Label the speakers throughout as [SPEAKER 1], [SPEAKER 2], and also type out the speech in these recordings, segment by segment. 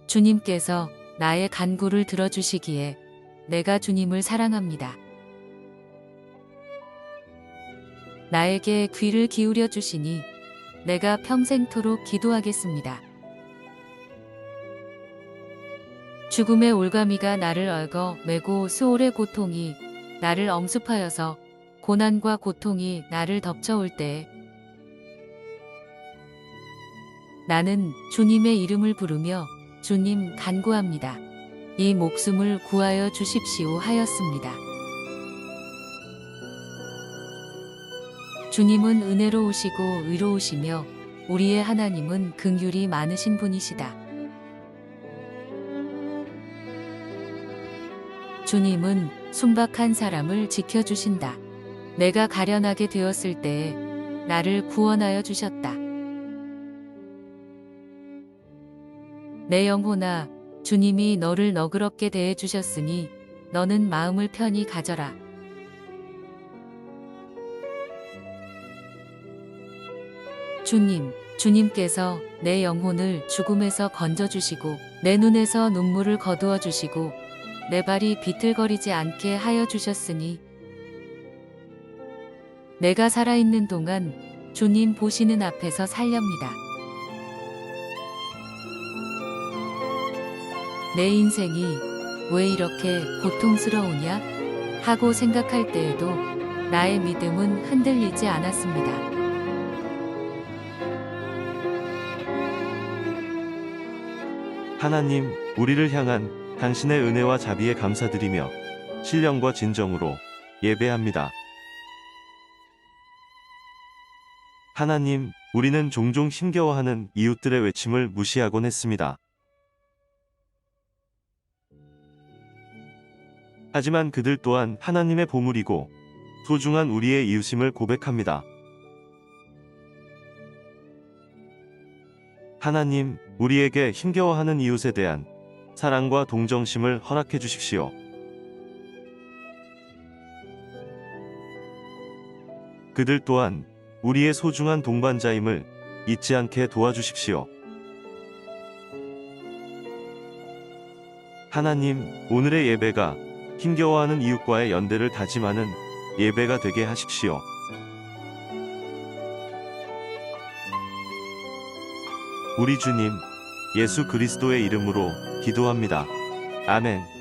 [SPEAKER 1] 주님께서 나의 간구를 들어주시기에 내가 주님을 사랑합니다. 나에게 귀를 기울여 주시니 내가 평생토록 기도하겠습니다. 죽음의 올가미가 나를 얽어 매고 수월의 고통이 나를 엄습하여서 고난과 고통이 나를 덮쳐올 때에 나는 주님의 이름을 부르며 주님 간구합니다. 이 목숨을 구하여 주십시오 하였습니다. 주님은 은혜로우시고 의로우시며 우리의 하나님은 긍휼이 많으신 분이시다. 주님은 순박한 사람을 지켜주신다. 내가 가련하게 되었을 때에 나를 구원하여 주셨다. 내 영혼아, 주님이 너를 너그럽게 대해 주셨으니 너는 마음을 편히 가져라. 주님께서 내 영혼을 죽음에서 건져주시고 내 눈에서 눈물을 거두어 주시고 내 발이 비틀거리지 않게 하여 주셨으니 내가 살아있는 동안 주님 보시는 앞에서 살렵니다. 내 인생이 왜 이렇게 고통스러우냐 하고 생각할 때에도 나의 믿음은 흔들리지 않았습니다.
[SPEAKER 2] 하나님, 우리를 향한 당신의 은혜와 자비에 감사드리며 신령과 진정으로 예배합니다. 하나님, 우리는 종종 힘겨워하는 이웃들의 외침을 무시하곤 했습니다. 하지만 그들 또한 하나님의 보물이고 소중한 우리의 이웃임을 고백합니다. 하나님, 우리에게 힘겨워하는 이웃에 대한 사랑과 동정심을 허락해 주십시오. 그들 또한 우리의 소중한 동반자임을 잊지 않게 도와주십시오. 하나님, 오늘의 예배가 힘겨워하는 이웃과의 연대를 다짐하는 예배가 되게 하십시오. 우리 주님, 예수 그리스도의 이름으로 기도합니다. 아멘.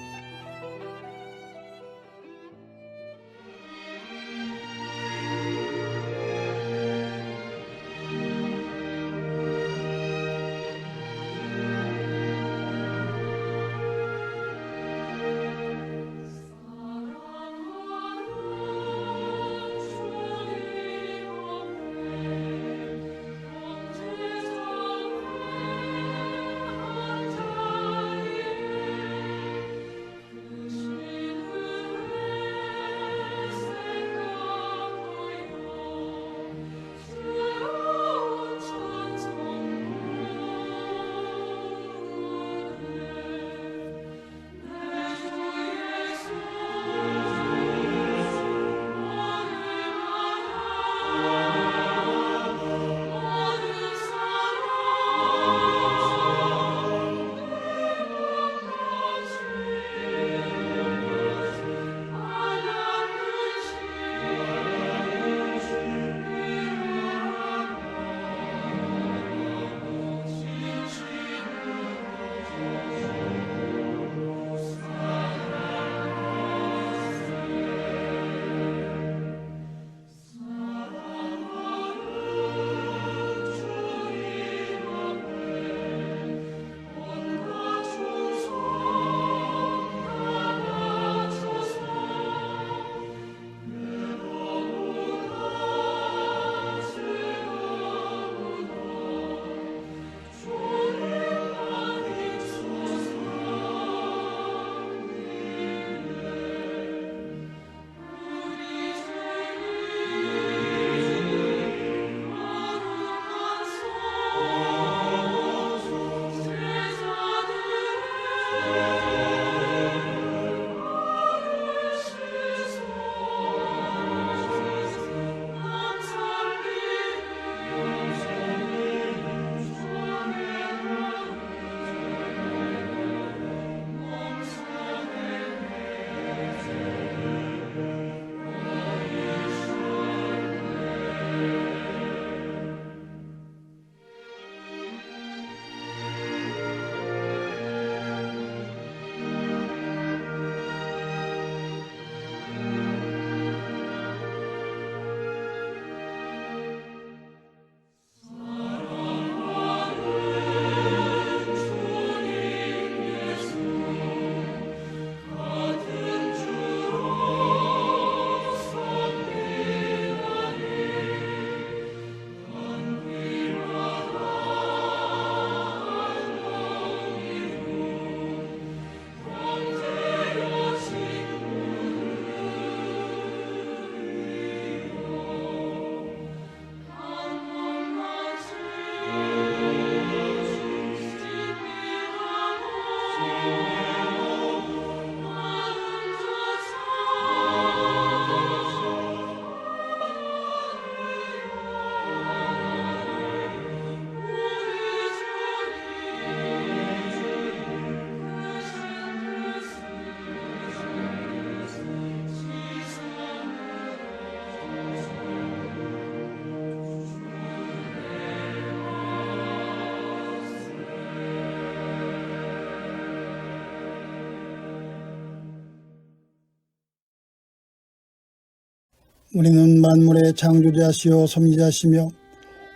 [SPEAKER 3] 우리는 만물의 창조자시요 섭리자시며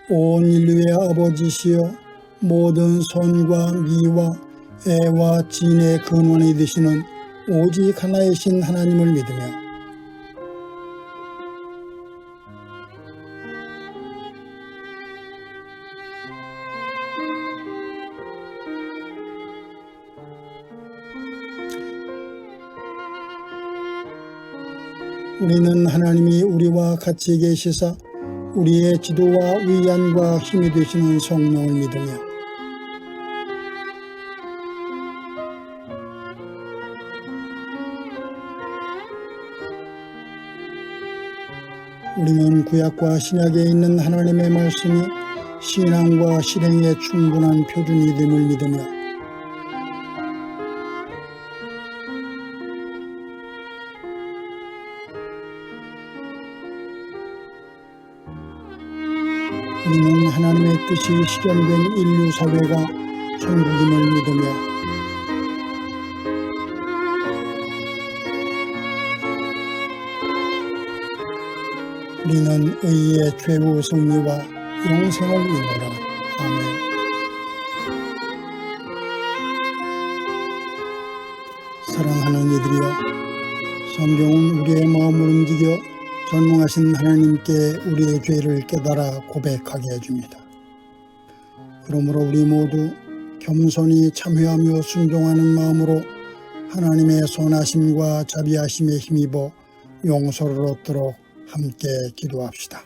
[SPEAKER 3] 온 인류의 아버지시여 모든 선과 미와 애와 진의 근원이 되시는 오직 하나이신 하나님을 믿으며 우리는 하나님이 우리와 같이 계시사 우리의 지도와 위안과 힘이 되시는 성령을 믿으며 우리는 구약과 신약에 있는 하나님의 말씀이 신앙과 실행에 충분한 표준이 됨을 믿으며 우리는 하나님의 뜻이 실현된 인류 사회가 천국임을 믿으며 우리는 의의 최후 승리와 영생을 믿노라. 아멘. 사랑하는 이들이여, 성경은 우리의 마음을 움직여 전능하신 하나님께 우리의 죄를 깨달아 고백하게 해줍니다. 그러므로 우리 모두 겸손히 참회하며 순종하는 마음으로 하나님의 선하심과 자비하심에 힘입어 용서를 얻도록 함께 기도합시다.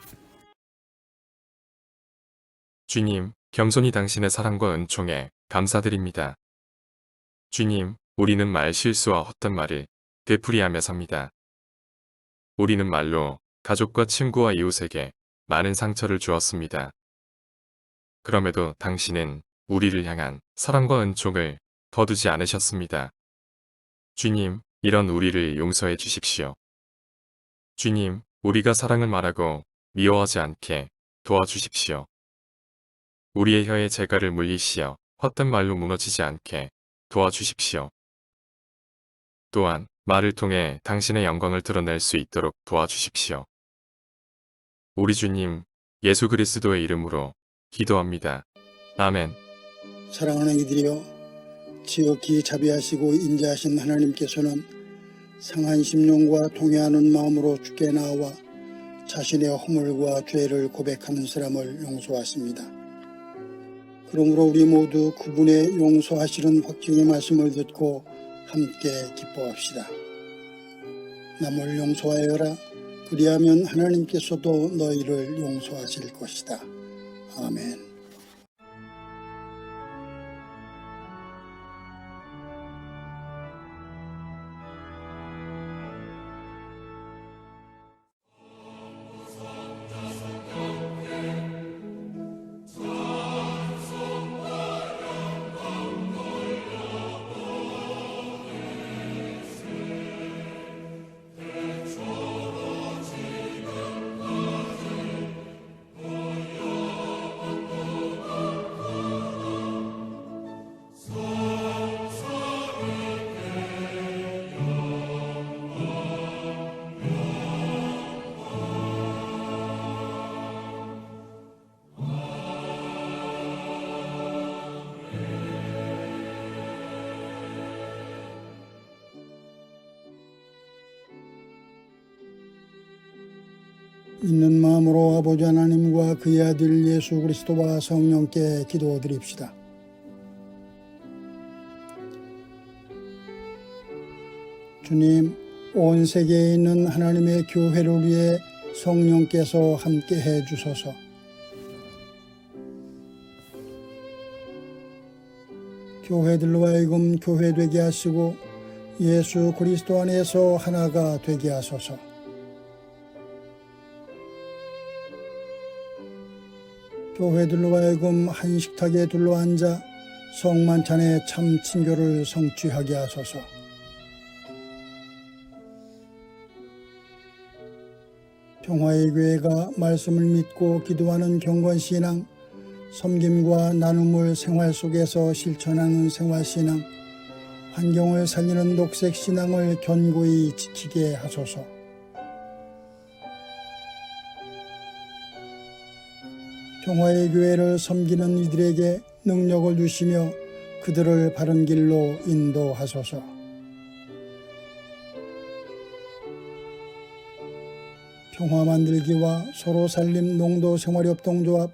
[SPEAKER 4] 주님, 겸손히 당신의 사랑과 은총에 감사드립니다. 주님, 우리는 말 실수와 헛된 말을 되풀이하며 삽니다. 우리는 말로 가족과 친구와 이웃에게 많은 상처를 주었습니다. 그럼에도 당신은 우리를 향한 사랑과 은총을 거두지 않으셨습니다. 주님, 이런 우리를 용서해 주십시오. 주님, 우리가 사랑을 말하고 미워하지 않게 도와주십시오. 우리의 혀에 재갈을 물리시어 헛된 말로 무너지지 않게 도와주십시오. 또한 말을 통해 당신의 영광을 드러낼 수 있도록 도와주십시오. 우리 주님 예수 그리스도의 이름으로 기도합니다. 아멘.
[SPEAKER 3] 사랑하는 이들이여, 지극히 자비하시고 인자하신 하나님께서는 상한 심령과 통회하는 마음으로 주께 나와 자신의 허물과 죄를 고백하는 사람을 용서하십니다. 그러므로 우리 모두 그분의 용서하시는 확증의 말씀을 듣고 함께 기뻐합시다. 남을 용서하여라. 그리하면 하나님께서도 너희를 용서하실 것이다. 아멘. 믿는 마음으로 아버지 하나님과 그의 아들 예수 그리스도와 성령께 기도드립시다. 주님, 온 세계에 있는 하나님의 교회를 위해 성령께서 함께 해주소서. 교회들로 하여금 교회되게 하시고 예수 그리스도 안에서 하나가 되게 하소서. 교회들로 하여금 한 식탁에 둘러앉아 성만찬의 참 친교를 성취하게 하소서. 평화의 교회가 말씀을 믿고 기도하는 경건신앙, 섬김과 나눔을 생활 속에서 실천하는 생활신앙, 환경을 살리는 녹색신앙을 견고히 지키게 하소서. 평화의 교회를 섬기는 이들에게 능력을 주시며 그들을 바른 길로 인도하소서. 평화 만들기와 서로 살림 농도 생활협동조합,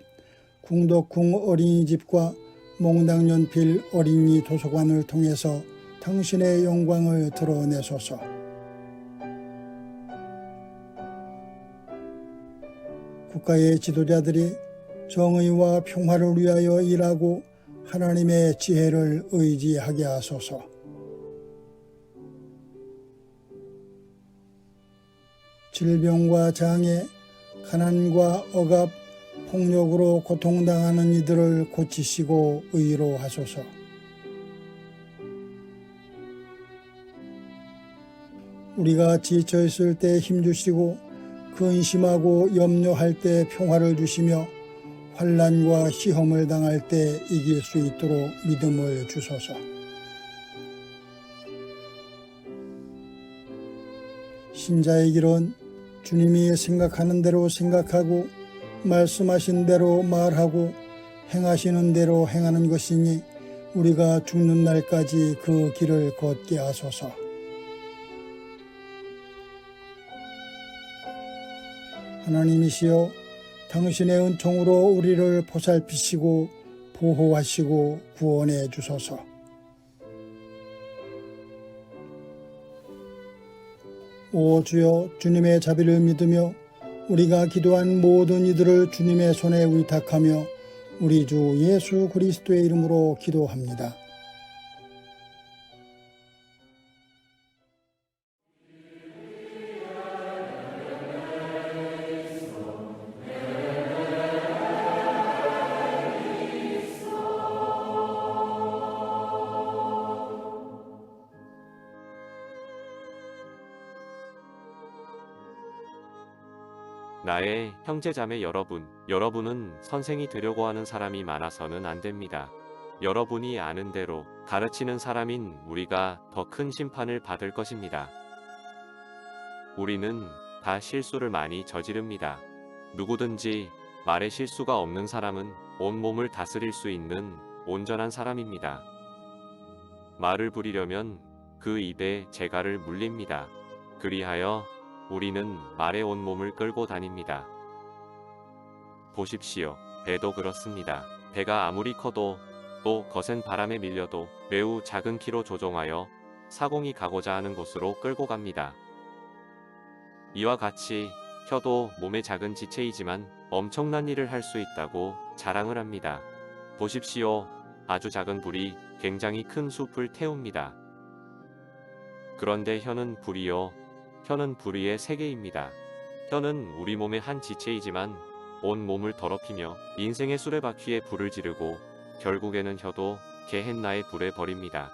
[SPEAKER 3] 궁덕궁 어린이집과 몽당연필 어린이 도서관을 통해서 당신의 영광을 드러내소서. 국가의 지도자들이 정의와 평화를 위하여 일하고 하나님의 지혜를 의지하게 하소서. 질병과 장애, 가난과 억압, 폭력으로 고통당하는 이들을 고치시고 의로하소서. 우리가 지쳐 있을 때 힘주시고 근심하고 염려할 때 평화를 주시며 환난과 시험을 당할 때 이길 수 있도록 믿음을 주소서. 신자의 길은 주님이 생각하는 대로 생각하고 말씀하신 대로 말하고 행하시는 대로 행하는 것이니 우리가 죽는 날까지 그 길을 걷게 하소서. 하나님이시여, 당신의 은총으로 우리를 보살피시고 보호하시고 구원해 주소서. 오 주여, 주님의 자비를 믿으며 우리가 기도한 모든 이들을 주님의 손에 위탁하며 우리 주 예수 그리스도의 이름으로 기도합니다.
[SPEAKER 5] 나의 형제자매 여러분, 여러분은 선생이 되려고 하는 사람이 많아서는 안 됩니다. 여러분이 아는 대로 가르치는 사람인 우리가 더 큰 심판을 받을 것입니다. 우리는 다 실수를 많이 저지릅니다. 누구든지 말에 실수가 없는 사람은 온몸을 다스릴 수 있는 온전한 사람입니다. 말을 부리려면 그 입에 재갈을 물립니다. 그리하여 우리는 말에 온몸을 끌고 다닙니다. 보십시오. 배도 그렇습니다. 배가 아무리 커도 또 거센 바람에 밀려도 매우 작은 키로 조종하여 사공이 가고자 하는 곳으로 끌고 갑니다. 이와 같이 혀도 몸의 작은 지체이지만 엄청난 일을 할 수 있다고 자랑을 합니다. 보십시오. 아주 작은 불이 굉장히 큰 숲을 태웁니다. 그런데 혀는 불이요. 혀는 불의의 세계입니다. 혀는 우리 몸의 한 지체이지만 온 몸을 더럽히며 인생의 수레바퀴에 불을 지르고 결국에는 혀도 게헨나의 불에 버립니다.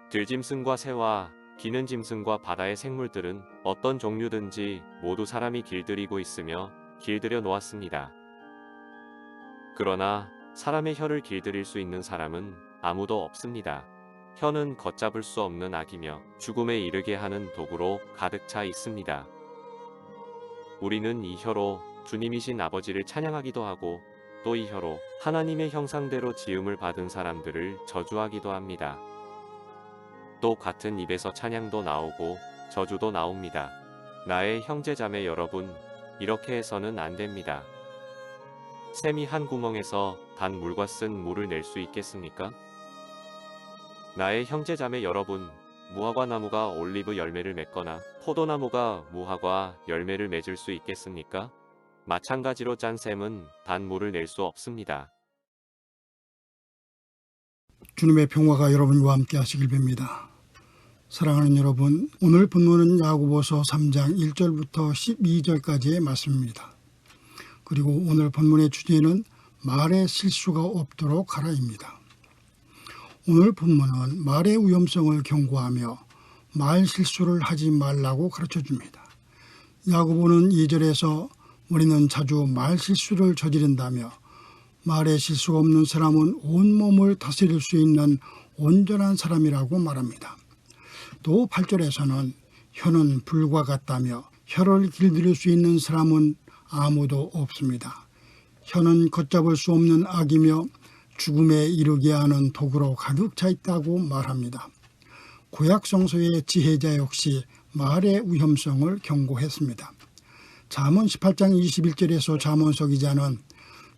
[SPEAKER 5] 들짐승과 새와 기는 짐승과 바다의 생물들은 어떤 종류든지 모두 사람이 길들이고 있으며 길들여 놓았습니다. 그러나 사람의 혀를 길들일 수 있는 사람은 아무도 없습니다. 혀는 걷잡을 수 없는 악이며 죽음에 이르게 하는 도구로 가득 차 있습니다. 우리는 이 혀로 주님이신 아버지를 찬양하기도 하고 또 이 혀로 하나님의 형상대로 지음을 받은 사람들을 저주하기도 합니다. 또 같은 입에서 찬양도 나오고 저주도 나옵니다. 나의 형제자매 여러분, 이렇게 해서는 안 됩니다. 샘이 한 구멍에서 단 물과 쓴 물을 낼 수 있겠습니까? 나의 형제자매 여러분, 무화과 나무가 올리브 열매를 맺거나 포도나무가 무화과 열매를 맺을 수 있겠습니까? 마찬가지로 짠 샘은 단 물을 낼 수 없습니다.
[SPEAKER 3] 주님의 평화가 여러분과 함께 하시길 빕니다. 사랑하는 여러분, 오늘 본문은 야고보서 3장 1절부터 12절까지의 말씀입니다. 그리고 오늘 본문의 주제는 말에 실수가 없도록 하라입니다. 오늘 본문은 말의 위험성을 경고하며 말 실수를 하지 말라고 가르쳐줍니다. 야고보는 2절에서 우리는 자주 말 실수를 저지른다며 말에 실수가 없는 사람은 온몸을 다스릴 수 있는 온전한 사람이라고 말합니다. 또 8절에서는 혀는 불과 같다며 혀를 길들일 수 있는 사람은 아무도 없습니다. 혀는 걷잡을 수 없는 악이며 죽음에 이르게 하는 독으로 가득 차 있다고 말합니다. 구약 성서의 지혜자 역시 말의 위험성을 경고했습니다. 잠언 18장 21절에서 잠언서 기자는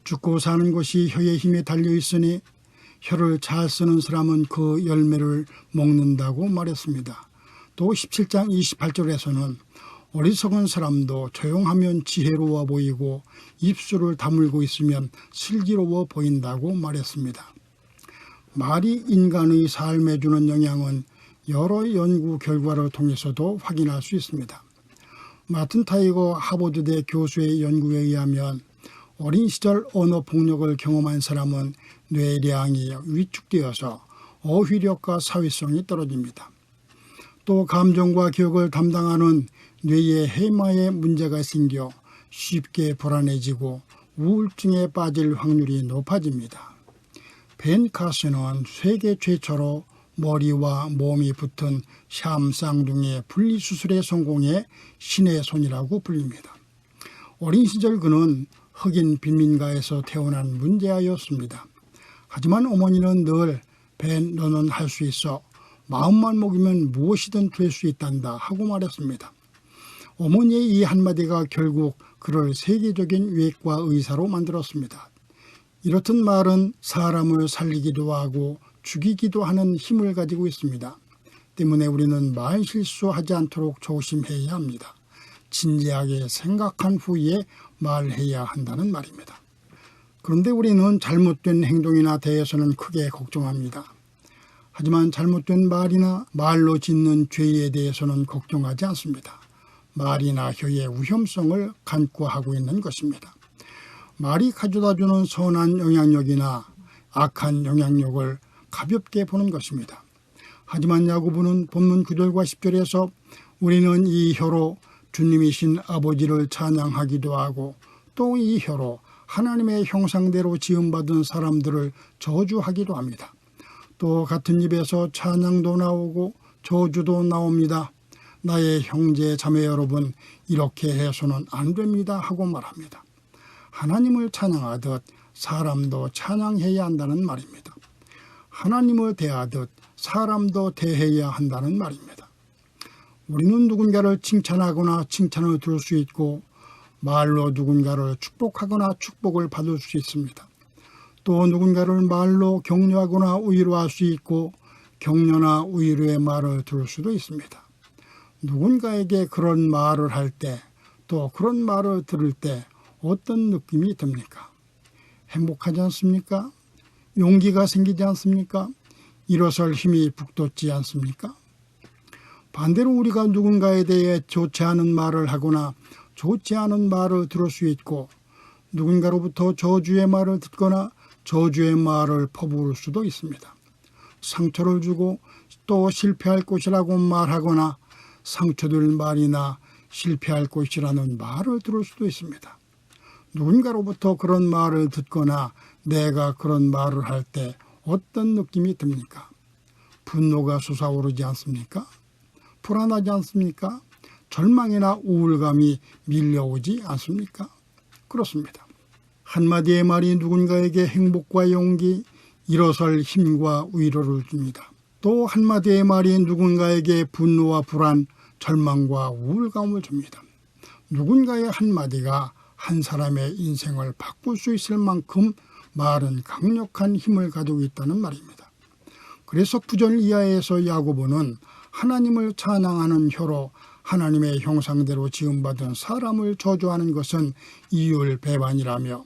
[SPEAKER 3] 죽고 사는 것이 혀의 힘에 달려 있으니 혀를 잘 쓰는 사람은 그 열매를 먹는다고 말했습니다. 또 17장 28절에서는 어리석은 사람도 조용하면 지혜로워 보이고 입술을 다물고 있으면 슬기로워 보인다고 말했습니다. 말이 인간의 삶에 주는 영향은 여러 연구 결과를 통해서도 확인할 수 있습니다. 마틴 타이거 하버드대 교수의 연구에 의하면 어린 시절 언어 폭력을 경험한 사람은 뇌량이 위축되어서 어휘력과 사회성이 떨어집니다. 또 감정과 기억을 담당하는 뇌의 해마에 문제가 생겨 쉽게 불안해지고 우울증에 빠질 확률이 높아집니다. 벤 카스는 세계 최초로 머리와 몸이 붙은 샴쌍둥이 분리수술에 성공해 신의 손이라고 불립니다. 어린 시절 그는 흑인 빈민가에서 태어난 문제아였습니다. 하지만 어머니는 늘 벤 너는 할 수 있어. 마음만 먹이면 무엇이든 될 수 있단다 하고 말했습니다. 어머니의 이 한마디가 결국 그를 세계적인 외과 의사로 만들었습니다. 이렇듯 말은 사람을 살리기도 하고 죽이기도 하는 힘을 가지고 있습니다. 때문에 우리는 말 실수하지 않도록 조심해야 합니다. 진지하게 생각한 후에 말해야 한다는 말입니다. 그런데 우리는 잘못된 행동이나 대해서는 크게 걱정합니다. 하지만 잘못된 말이나 말로 짓는 죄에 대해서는 걱정하지 않습니다. 말이나 혀의 위험성을 간과하고 있는 것입니다. 말이 가져다주는 선한 영향력이나 악한 영향력을 가볍게 보는 것입니다. 하지만 야고보는 본문 9절과 10절에서 우리는 이 혀로 주님이신 아버지를 찬양하기도 하고 또 이 혀로 하나님의 형상대로 지음받은 사람들을 저주하기도 합니다. 또 같은 입에서 찬양도 나오고 저주도 나옵니다. 나의 형제 자매 여러분, 이렇게 해서는 안 됩니다 하고 말합니다. 하나님을 찬양하듯 사람도 찬양해야 한다는 말입니다. 하나님을 대하듯 사람도 대해야 한다는 말입니다. 우리는 누군가를 칭찬하거나 칭찬을 들을 수 있고 말로 누군가를 축복하거나 축복을 받을 수 있습니다. 또 누군가를 말로 격려하거나 위로할 수 있고 격려나 위로의 말을 들을 수도 있습니다. 누군가에게 그런 말을 할 때 또 그런 말을 들을 때 어떤 느낌이 듭니까? 행복하지 않습니까? 용기가 생기지 않습니까? 일어설 힘이 북돋지 않습니까? 반대로 우리가 누군가에 대해 좋지 않은 말을 하거나 좋지 않은 말을 들을 수 있고 누군가로부터 저주의 말을 듣거나 저주의 말을 퍼부을 수도 있습니다. 상처를 주고 또 실패할 것이라고 말하거나 상처될 말이나 실패할 것이라는 말을 들을 수도 있습니다. 누군가로부터 그런 말을 듣거나 내가 그런 말을 할 때 어떤 느낌이 듭니까? 분노가 솟아오르지 않습니까? 불안하지 않습니까? 절망이나 우울감이 밀려오지 않습니까? 그렇습니다. 한마디의 말이 누군가에게 행복과 용기, 일어설 힘과 위로를 줍니다. 또 한마디의 말이 누군가에게 분노와 불안, 절망과 우울감을 줍니다. 누군가의 한마디가 한 사람의 인생을 바꿀 수 있을 만큼 말은 강력한 힘을 가지고 있다는 말입니다. 그래서 9절 이하에서 야고보는 하나님을 찬양하는 혀로 하나님의 형상대로 지음받은 사람을 저주하는 것은 이율배반이라며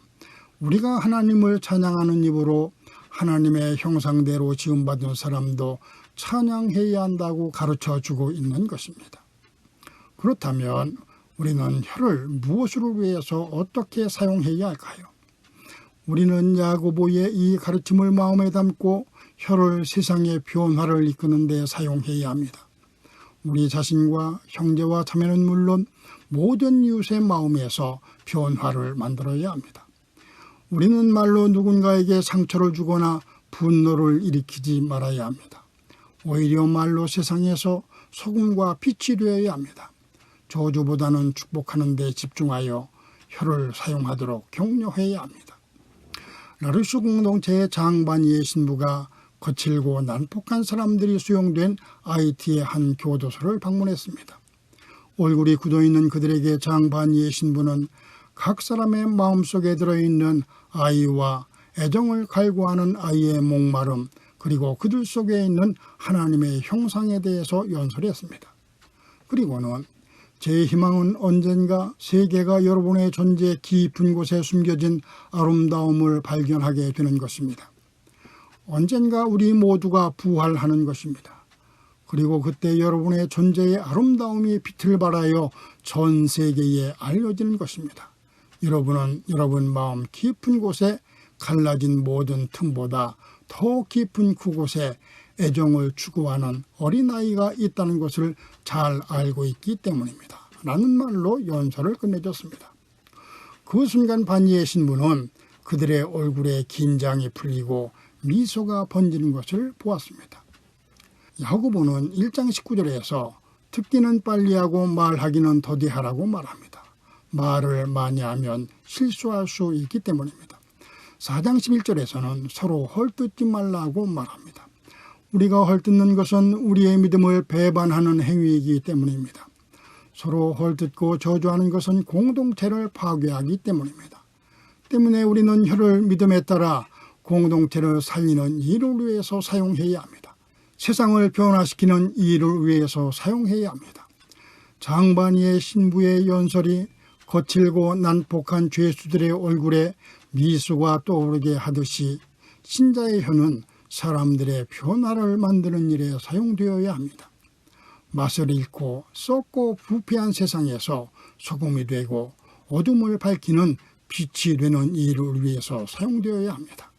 [SPEAKER 3] 우리가 하나님을 찬양하는 입으로 하나님의 형상대로 지음받은 사람도 찬양해야 한다고 가르쳐주고 있는 것입니다. 그렇다면 우리는 혀를 무엇을 위해서 어떻게 사용해야 할까요? 우리는 야고보의 이 가르침을 마음에 담고 혀를 세상의 변화를 이끄는 데 사용해야 합니다. 우리 자신과 형제와 자매는 물론 모든 이웃의 마음에서 변화를 만들어야 합니다. 우리는 말로 누군가에게 상처를 주거나 분노를 일으키지 말아야 합니다. 오히려 말로 세상에서 소금과 빛이 되어야 합니다. 저주보다는 축복하는 데 집중하여 혀를 사용하도록 격려해야 합니다. 라르슈 공동체의 장반이의 신부가 거칠고 난폭한 사람들이 수용된 아이티의 한 교도소를 방문했습니다. 얼굴이 굳어있는 그들에게 장반이의 신부는 각 사람의 마음속에 들어있는 아이와 애정을 갈구하는 아이의 목마름, 그리고 그들 속에 있는 하나님의 형상에 대해서 연설했습니다. 그리고는 제 희망은 언젠가 세계가 여러분의 존재 깊은 곳에 숨겨진 아름다움을 발견하게 되는 것입니다. 언젠가 우리 모두가 부활하는 것입니다. 그리고 그때 여러분의 존재의 아름다움이 빛을 발하여 전 세계에 알려지는 것입니다. 여러분은 여러분 마음 깊은 곳에 갈라진 모든 틈보다 더 깊은 그곳에 애정을 추구하는 어린아이가 있다는 것을 잘 알고 있기 때문입니다. 라는 말로 연설을 끝내줬습니다. 그 순간 반니의 신부는 그들의 얼굴에 긴장이 풀리고 미소가 번지는 것을 보았습니다. 야고보는 1장 19절에서 듣기는 빨리하고 말하기는 더디하라고 말합니다. 말을 많이 하면 실수할 수 있기 때문입니다. 4장 11절에서는 서로 헐뜯지 말라고 말합니다. 우리가 헐뜯는 것은 우리의 믿음을 배반하는 행위이기 때문입니다. 서로 헐뜯고 저주하는 것은 공동체를 파괴하기 때문입니다. 때문에 우리는 혀를 믿음에 따라 공동체를 살리는 일을 위해서 사용해야 합니다. 세상을 변화시키는 일을 위해서 사용해야 합니다. 장반이의 신부의 연설이 거칠고 난폭한 죄수들의 얼굴에 미소가 떠오르게 하듯이 신자의 혀는 사람들의 변화를 만드는 일에 사용되어야 합니다. 맛을 잃고 썩고 부패한 세상에서 소금이 되고 어둠을 밝히는 빛이 되는 일을 위해서 사용되어야 합니다.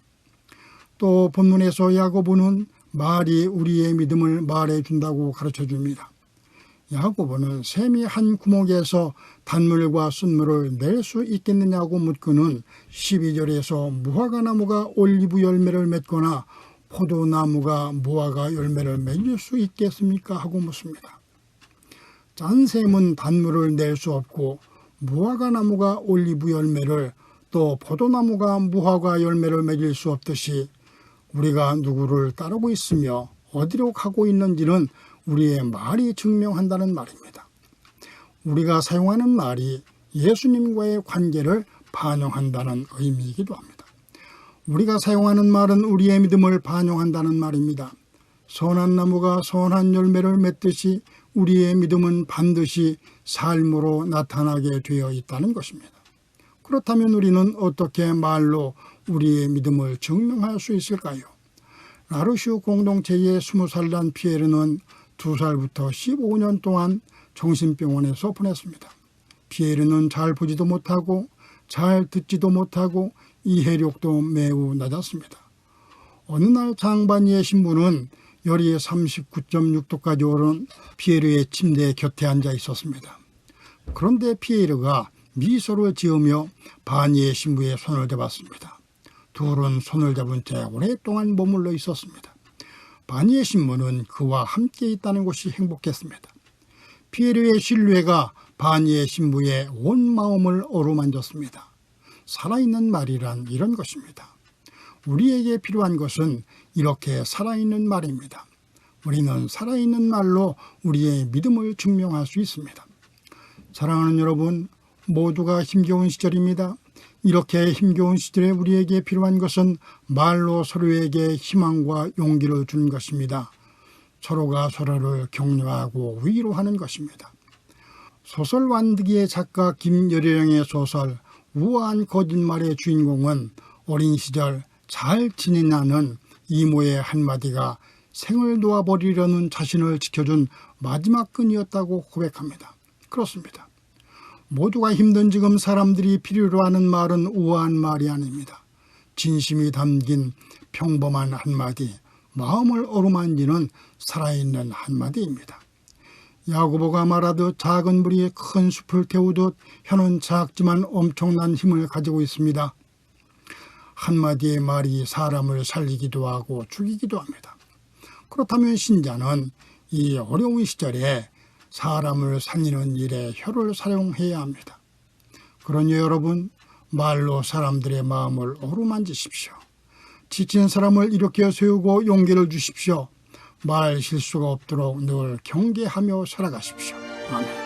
[SPEAKER 3] 또 본문에서 야고보는 말이 우리의 믿음을 말해준다고 가르쳐줍니다. 야고보는 샘이 한 구멍에서 단물과 순물을 낼 수 있겠느냐고 묻고는 12절에서 무화과 나무가 올리브 열매를 맺거나 포도나무가 무화과 열매를 맺을 수 있겠습니까? 하고 묻습니다. 짠 샘은 단물을 낼 수 없고 무화과 나무가 올리브 열매를 또 포도나무가 무화과 열매를 맺을 수 없듯이 우리가 누구를 따르고 있으며 어디로 가고 있는지는 우리의 말이 증명한다는 말입니다. 우리가 사용하는 말이 예수님과의 관계를 반영한다는 의미이기도 합니다. 우리가 사용하는 말은 우리의 믿음을 반영한다는 말입니다. 선한 나무가 선한 열매를 맺듯이 우리의 믿음은 반드시 삶으로 나타나게 되어 있다는 것입니다. 그렇다면 우리는 어떻게 말로 우리의 믿음을 증명할 수 있을까요? 라르슈 공동체의 20살 난 피에르는 2살부터 15년 동안 정신병원에서 보냈습니다. 피에르는 잘 보지도 못하고 잘 듣지도 못하고 이해력도 매우 낮았습니다. 어느 날 장반이의 신부는 열이 39.6도까지 오른 피에르의 침대 곁에 앉아 있었습니다. 그런데 피에르가 미소를 지으며 바니의 신부의 손을 잡았습니다. 둘은 손을 잡은 채 오랫동안 머물러 있었습니다. 바니의 신부는 그와 함께 있다는 것이 행복했습니다. 피에르의 신뢰가 바니의 신부의 온 마음을 어루만졌습니다. 살아있는 말이란 이런 것입니다. 우리에게 필요한 것은 이렇게 살아있는 말입니다. 우리는 살아있는 말로 우리의 믿음을 증명할 수 있습니다. 사랑하는 여러분, 모두가 힘겨운 시절입니다. 이렇게 힘겨운 시절에 우리에게 필요한 것은 말로 서로에게 희망과 용기를 주는 것입니다. 서로가 서로를 격려하고 위로하는 것입니다. 소설 완득이의 작가 김여령의 소설 우아한 거짓말의 주인공은 어린 시절 잘 지내냐는 이모의 한마디가 생을 놓아버리려는 자신을 지켜준 마지막 끈이었다고 고백합니다. 그렇습니다. 모두가 힘든 지금 사람들이 필요로 하는 말은 우아한 말이 아닙니다. 진심이 담긴 평범한 한마디, 마음을 어루만지는 살아있는 한마디입니다. 야고보가 말하듯 작은 불이 큰 숲을 태우듯 혀는 작지만 엄청난 힘을 가지고 있습니다. 한마디의 말이 사람을 살리기도 하고 죽이기도 합니다. 그렇다면 신자는 이 어려운 시절에 사람을 살리는 일에 혀를 사용해야 합니다. 그러니 여러분, 말로 사람들의 마음을 어루만지십시오. 지친 사람을 일으켜 세우고 용기를 주십시오. 말 실수가 없도록 늘 경계하며 살아가십시오. 아멘.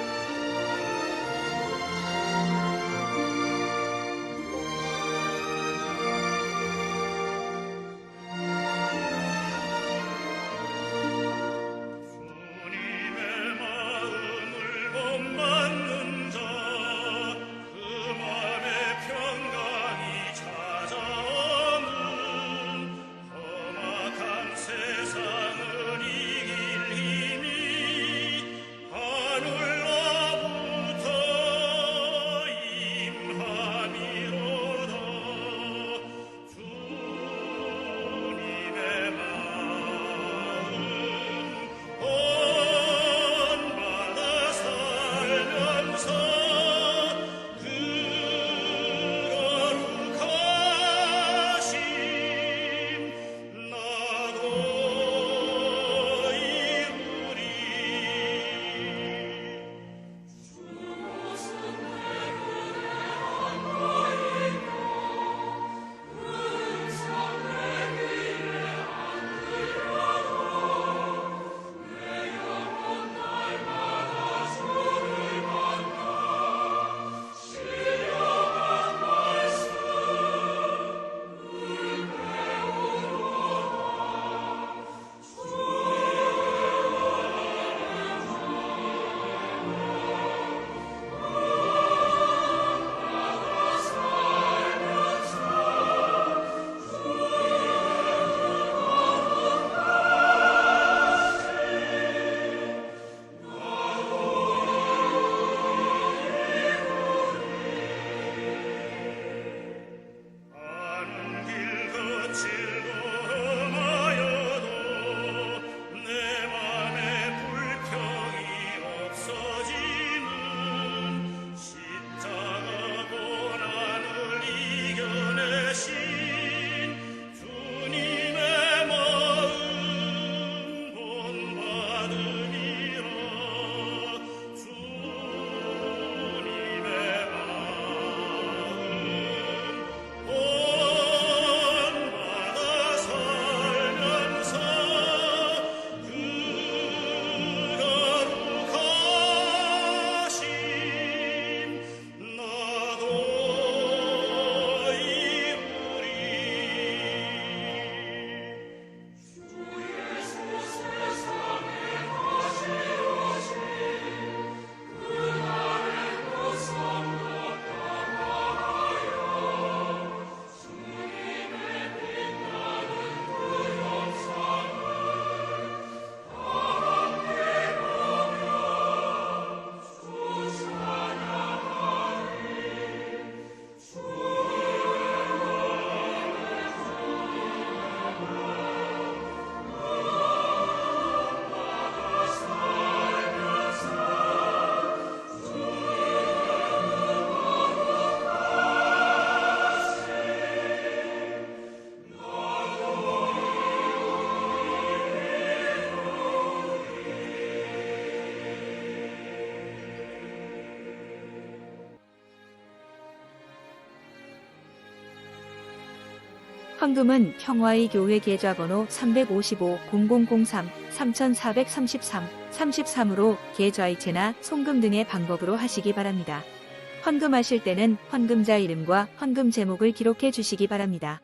[SPEAKER 6] 헌금은 평화의 교회 계좌번호 355-0003-3433-33으로 계좌이체나 송금 등의 방법으로 하시기 바랍니다. 헌금하실 때는 헌금자 이름과 헌금 제목을 기록해 주시기 바랍니다.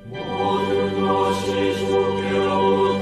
[SPEAKER 7] 모든 것이 주께로부터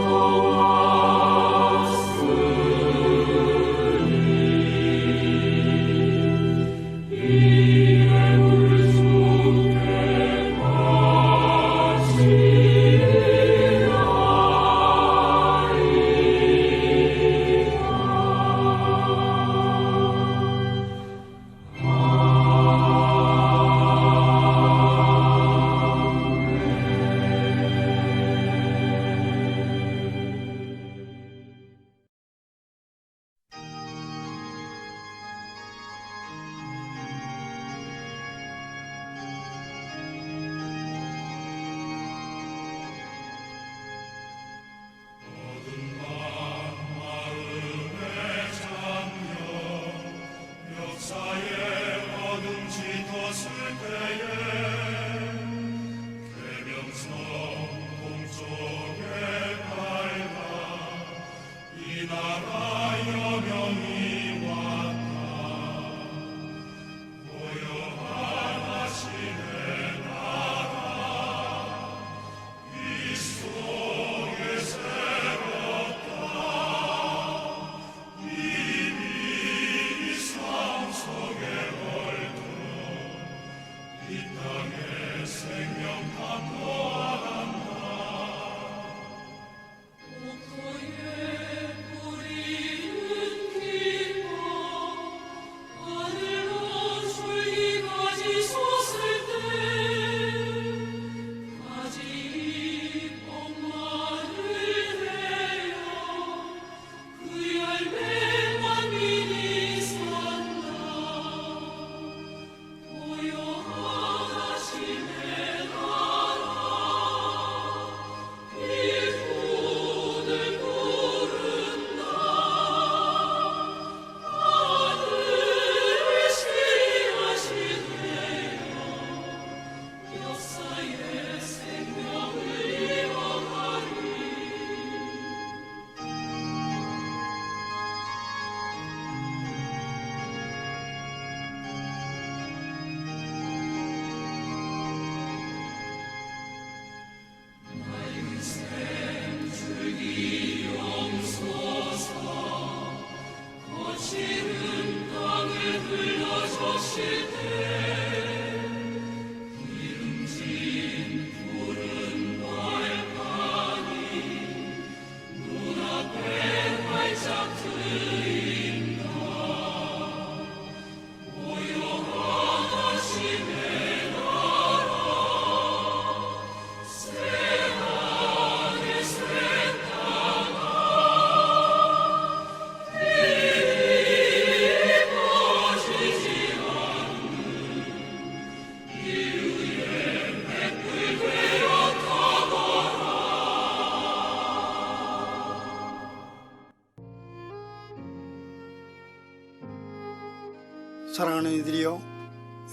[SPEAKER 3] 사랑하는 이들이여,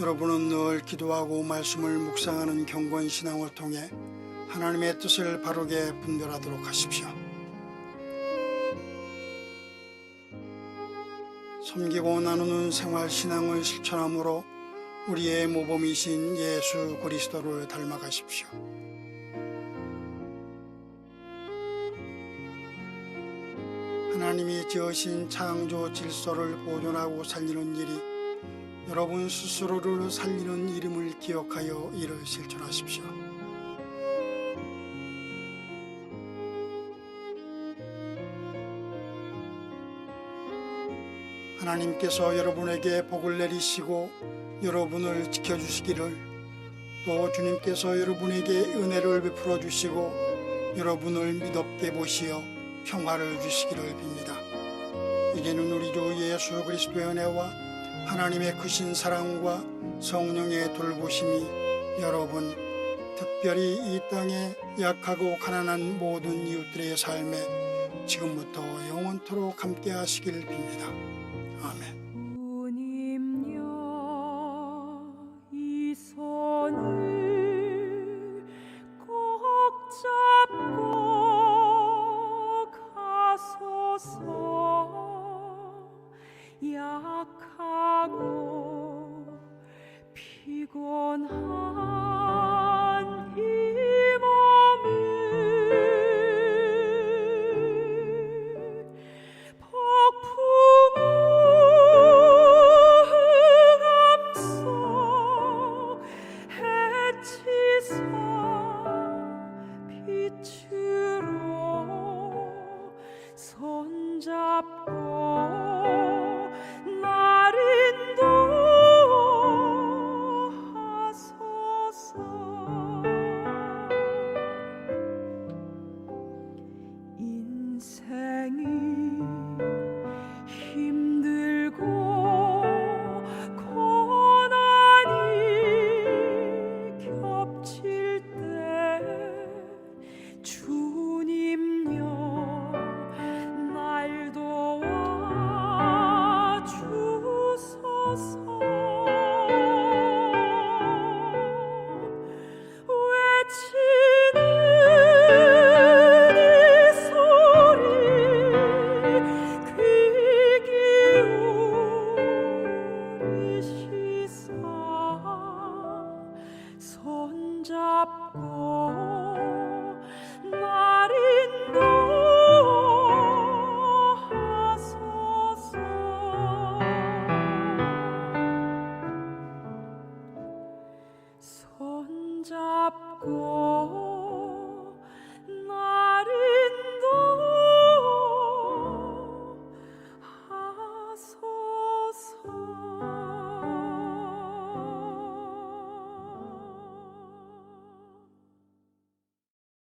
[SPEAKER 3] 여러분은 늘 기도하고 말씀을 묵상하는 경건 신앙을 통해 하나님의 뜻을 바르게 분별하도록 하십시오. 섬기고 나누는 생활 신앙을 실천함으로 우리의 모범이신 예수 그리스도를 닮아가십시오. 하나님이 지으신 창조 질서를 보존하고 살리는 일이 여러분 스스로를 살리는 이름을 기억하여 이를 실천하십시오. 하나님께서 여러분에게 복을 내리시고 여러분을 지켜주시기를, 또 주님께서 여러분에게 은혜를 베풀어 주시고 여러분을 믿op게 보시어 평화를 주시기를 빕니다. 이제는 우리 주 예수 그리스도의 은혜와 하나님의 크신 사랑과 성령의 돌보심이 여러분, 특별히 이 땅에 약하고 가난한 모든 이웃들의 삶에 지금부터 영원토록 함께 하시길 빕니다. 아멘.
[SPEAKER 8] 주님여, 이 손을 꼭 잡고 가소서. 약하고 피곤한